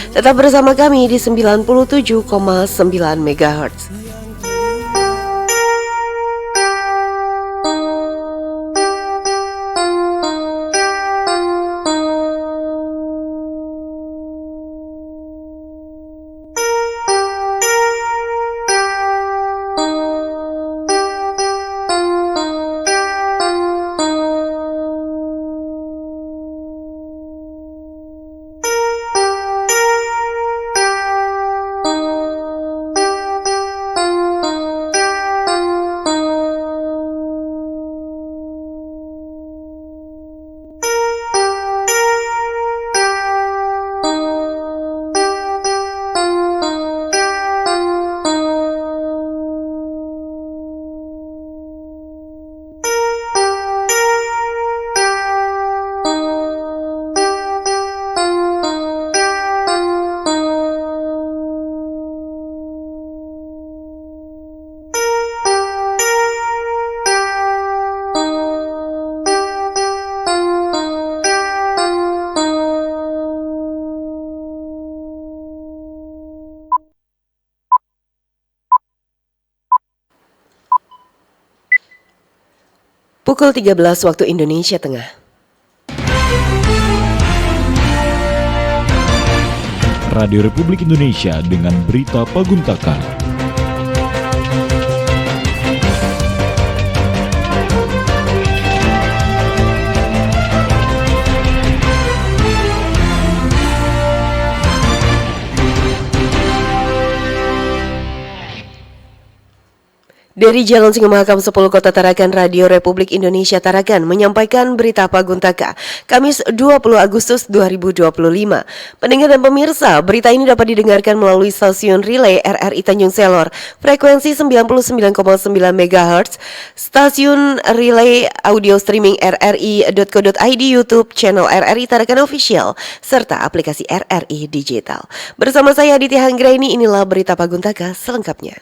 Tetap bersama kami di 97,9 MHz. Pukul 13 waktu Indonesia Tengah. Radio Republik Indonesia dengan berita Paguntaka. Dari Jalan Singamahakam 10 Kota Tarakan, Radio Republik Indonesia Tarakan menyampaikan berita Paguntaka, Kamis 20 Agustus 2025. Pendengar dan pemirsa, berita ini dapat didengarkan melalui stasiun relay RRI Tanjung Selor, frekuensi 99,9 MHz, stasiun relay audio streaming rri.co.id, YouTube, channel RRI Tarakan Official, serta aplikasi RRI Digital. Bersama saya Aditya Hanggraini, inilah berita Paguntaka selengkapnya.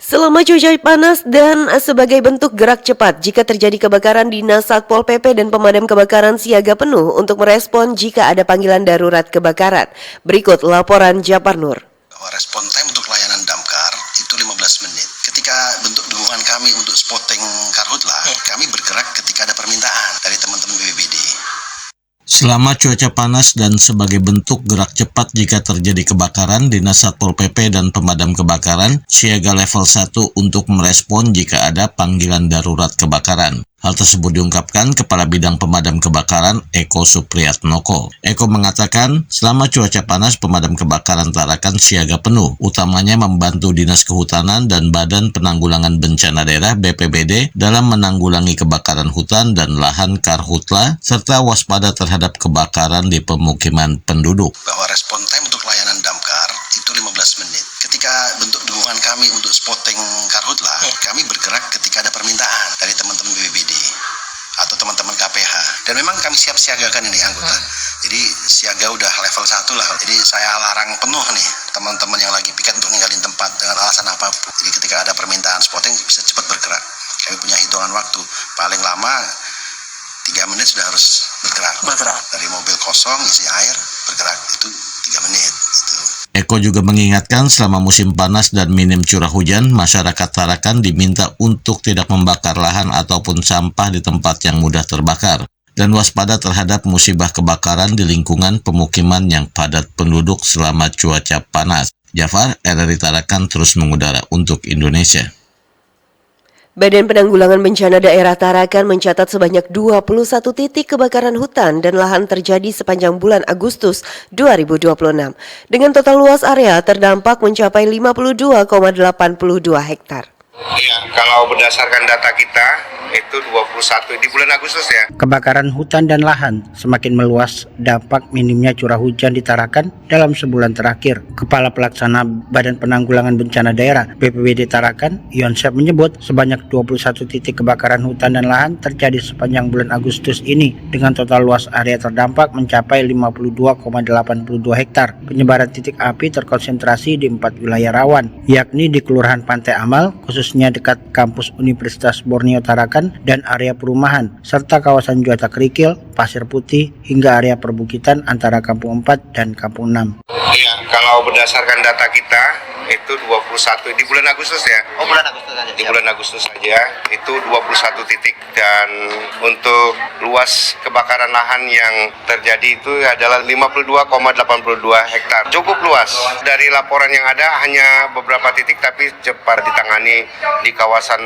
Selama cuaca panas dan sebagai bentuk gerak cepat jika terjadi kebakaran, Dinas Satpol PP dan pemadam kebakaran siaga penuh untuk merespon jika ada panggilan darurat kebakaran. Berikut laporan Japar Nur. Respon time untuk layanan damkar itu 15 menit. Ketika bentuk dukungan kami untuk spotting karhutla, kami bergerak ketika ada permintaan dari teman-teman BPBD. Selama cuaca panas dan sebagai bentuk gerak cepat jika terjadi kebakaran, Dinas Satpol PP dan pemadam kebakaran siaga level 1 untuk merespon jika ada panggilan darurat kebakaran. Hal tersebut diungkapkan Kepala Bidang Pemadam Kebakaran Eko Supriyatnoko. Eko mengatakan, selama cuaca panas pemadam kebakaran Tarakan siaga penuh, utamanya membantu Dinas Kehutanan dan Badan Penanggulangan Bencana Daerah BPBD dalam menanggulangi kebakaran hutan dan lahan karhutla, serta waspada terhadap kebakaran di pemukiman penduduk. Bahwa respon time untuk layanan damkar itu 15 menit. Ketika bentuk dukungan kami untuk spotting karhutla, kami bergerak ketika ada permintaan dari teman-teman BPBD atau teman-teman KPH. Dan memang kami siap siagakan ini anggota. Jadi siaga udah level 1 lah. Jadi saya larang penuh nih teman-teman yang lagi piket untuk ninggalin tempat dengan alasan apapun. Jadi ketika ada permintaan spotting bisa cepat bergerak. Kami punya hitungan waktu. Paling lama 3 menit sudah harus bergerak. Dari mobil kosong isi air bergerak itu 3 menit. Itu. Eko juga mengingatkan selama musim panas dan minim curah hujan, masyarakat Tarakan diminta untuk tidak membakar lahan ataupun sampah di tempat yang mudah terbakar, dan waspada terhadap musibah kebakaran di lingkungan pemukiman yang padat penduduk selama cuaca panas. Jafar, RRI Tarakan terus mengudara untuk Indonesia. Badan Penanggulangan Bencana Daerah Tarakan mencatat sebanyak 21 titik kebakaran hutan dan lahan terjadi sepanjang bulan Agustus 2026. Dengan total luas area terdampak mencapai 52,82 hektar. Iya, kalau berdasarkan data kita itu 21 di bulan Agustus ya. Kebakaran hutan dan lahan semakin meluas dampak minimnya curah hujan di Tarakan dalam sebulan terakhir. Kepala Pelaksana Badan Penanggulangan Bencana Daerah BPBD Tarakan, Yonsep menyebut sebanyak 21 titik kebakaran hutan dan lahan terjadi sepanjang bulan Agustus ini dengan total luas area terdampak mencapai 52,82 hektar. Penyebaran titik api terkonsentrasi di 4 wilayah rawan, yakni di Kelurahan Pantai Amal, khusus khususnya dekat kampus Universitas Borneo Tarakan dan area perumahan, serta kawasan Juata Kerikil, Pasir Putih, hingga area perbukitan antara Kampung 4 dan Kampung 6. Iya, kalau berdasarkan data kita itu 21 di bulan Agustus ya. Oh, bulan Agustus saja. Di bulan Agustus saja itu 21 titik, dan untuk luas kebakaran lahan yang terjadi itu adalah 52,82 hektar. Cukup luas. Dari laporan yang ada hanya beberapa titik tapi cepat ditangani di kawasan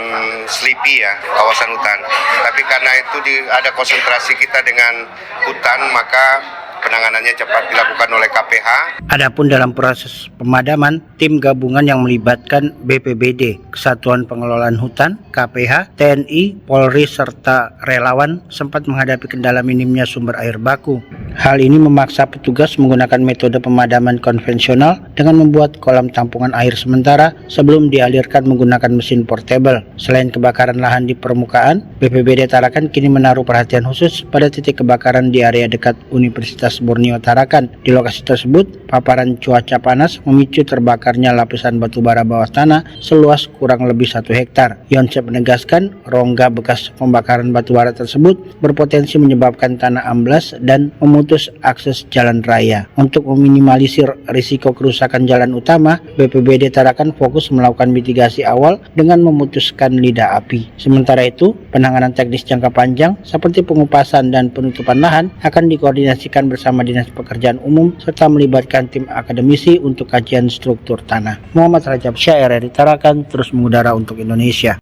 Slipi ya, kawasan hutan. Tapi karena itu ada konsentrasi kita dengan hutan, maka penanganannya cepat dilakukan oleh KPH. Adapun dalam proses pemadaman, tim gabungan yang melibatkan BPBD, Kesatuan Pengelolaan Hutan, KPH, TNI, Polri, serta relawan sempat menghadapi kendala minimnya sumber air baku. Hal ini memaksa petugas menggunakan metode pemadaman konvensional dengan membuat kolam tampungan air sementara sebelum dialirkan menggunakan mesin portable. Selain kebakaran lahan di permukaan, BPBD Tarakan kini menaruh perhatian khusus pada titik kebakaran di area dekat Universitas Borneo Tarakan. Di lokasi tersebut, paparan cuaca panas memicu terbakarnya lapisan batubara bawah tanah seluas kurang lebih 1 hektar. Yonsep menegaskan, rongga bekas pembakaran batubara tersebut berpotensi menyebabkan tanah amblas dan memutus akses jalan raya. Untuk meminimalisir risiko kerusakan jalan utama, BPBD Tarakan fokus melakukan mitigasi awal dengan memutuskan lidah api. Sementara itu, penanganan teknis jangka panjang seperti pengupasan dan penutupan lahan akan dikoordinasikan bersama Dinas Pekerjaan Umum serta melibatkan tim akademisi untuk kajian struktur tanah. Muhammad Rajab Syah, RRI Tarakan, terus mengudara untuk Indonesia.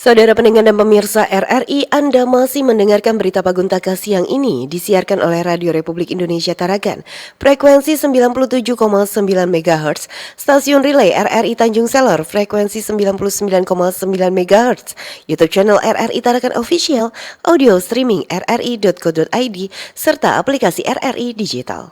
Saudara pendengar dan pemirsa RRI, Anda masih mendengarkan berita Paguntaka siang ini disiarkan oleh Radio Republik Indonesia Tarakan, frekuensi 97,9 MHz, stasiun relay RRI Tanjung Selor, frekuensi 99,9 MHz, YouTube channel RRI Tarakan Official, audio streaming rri.co.id, serta aplikasi RRI Digital.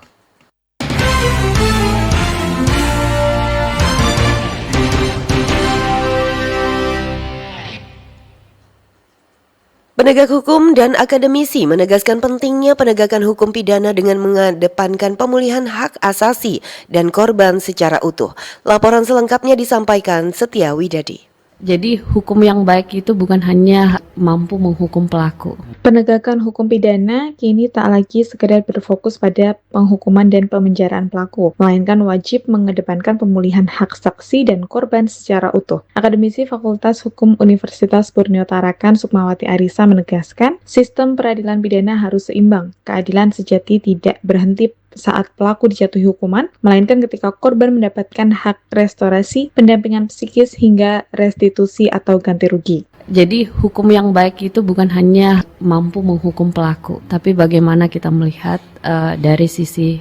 Penegak hukum dan akademisi menegaskan pentingnya penegakan hukum pidana dengan mengedepankan pemulihan hak asasi dan korban secara utuh. Laporan selengkapnya disampaikan Setia Widadi. Jadi hukum yang baik itu bukan hanya mampu menghukum pelaku. Penegakan hukum pidana kini tak lagi sekedar berfokus pada penghukuman dan pemenjaraan pelaku, melainkan wajib mengedepankan pemulihan hak saksi dan korban secara utuh. Akademisi Fakultas Hukum Universitas Borneo Tarakan, Sukmawati Arisa, menegaskan sistem peradilan pidana harus seimbang. Keadilan sejati tidak berhenti saat pelaku dijatuhi hukuman, melainkan ketika korban mendapatkan hak restorasi, pendampingan psikis, hingga restitusi atau ganti rugi. Jadi hukum yang baik itu bukan hanya mampu menghukum pelaku, tapi bagaimana kita melihat dari sisi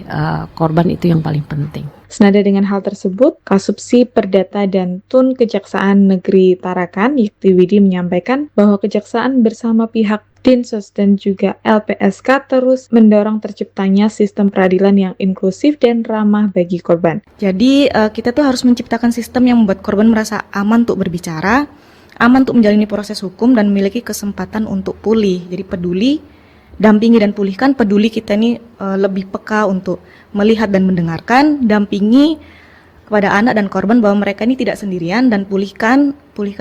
korban itu yang paling penting. Senada dengan hal tersebut, Kasubsi Perdata dan Tun Kejaksaan Negeri Tarakan, Yikti Widi, menyampaikan bahwa Kejaksaan bersama pihak Dinsos dan juga LPSK terus mendorong terciptanya sistem peradilan yang inklusif dan ramah bagi korban. Jadi kita tuh harus menciptakan sistem yang membuat korban merasa aman untuk berbicara, aman untuk menjalani proses hukum, dan memiliki kesempatan untuk pulih. Jadi peduli, dampingi dan pulihkan. Peduli kita ini lebih peka untuk melihat dan mendengarkan, dampingi kepada anak dan korban bahwa mereka ini tidak sendirian, dan pulihkan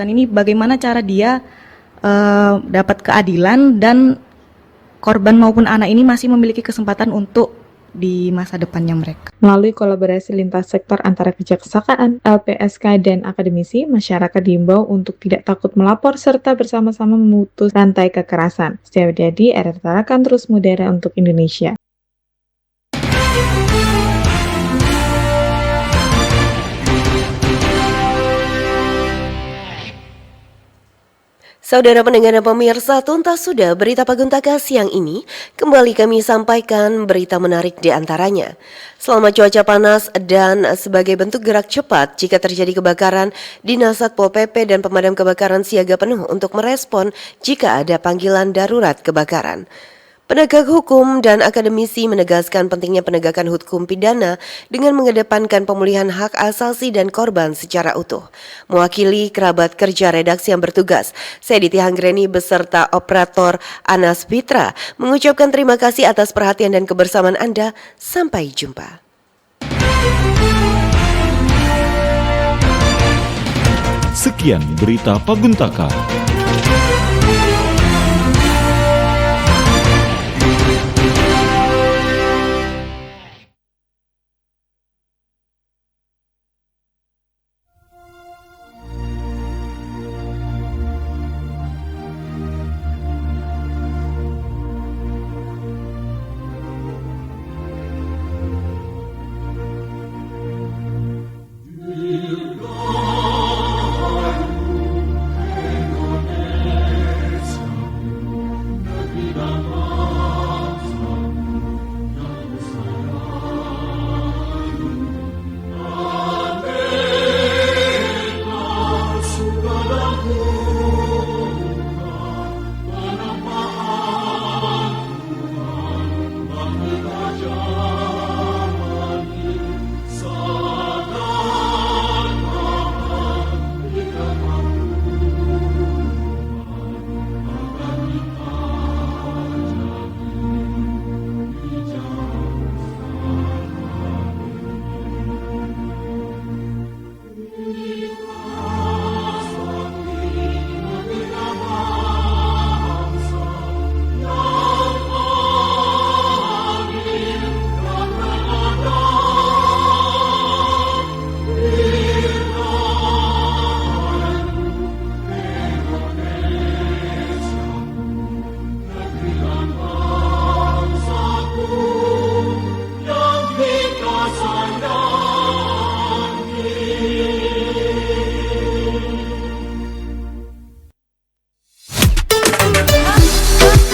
ini bagaimana cara dia dapat keadilan dan korban maupun anak ini masih memiliki kesempatan untuk di masa depannya mereka. Melalui kolaborasi lintas sektor antara kejaksaan, LPSK, dan akademisi, masyarakat diimbau untuk tidak takut melapor serta bersama-sama memutus rantai kekerasan. Setia Widadi, RRI Tarakan, terus mudara untuk Indonesia. Saudara pendengar dan pemirsa, tuntas sudah berita Paguntaka siang ini. Kembali kami sampaikan berita menarik di antaranya. Selama cuaca panas dan sebagai bentuk gerak cepat jika terjadi kebakaran, Dinas Satpol PP dan pemadam kebakaran siaga penuh untuk merespon jika ada panggilan darurat kebakaran. Penegak hukum dan akademisi menegaskan pentingnya penegakan hukum pidana dengan mengedepankan pemulihan hak asasi dan korban secara utuh. Mewakili kerabat kerja redaksi yang bertugas, saya Ditya Hanggreni beserta operator Anas Fitra mengucapkan terima kasih atas perhatian dan kebersamaan Anda. Sampai jumpa. Sekian berita Paguntaka.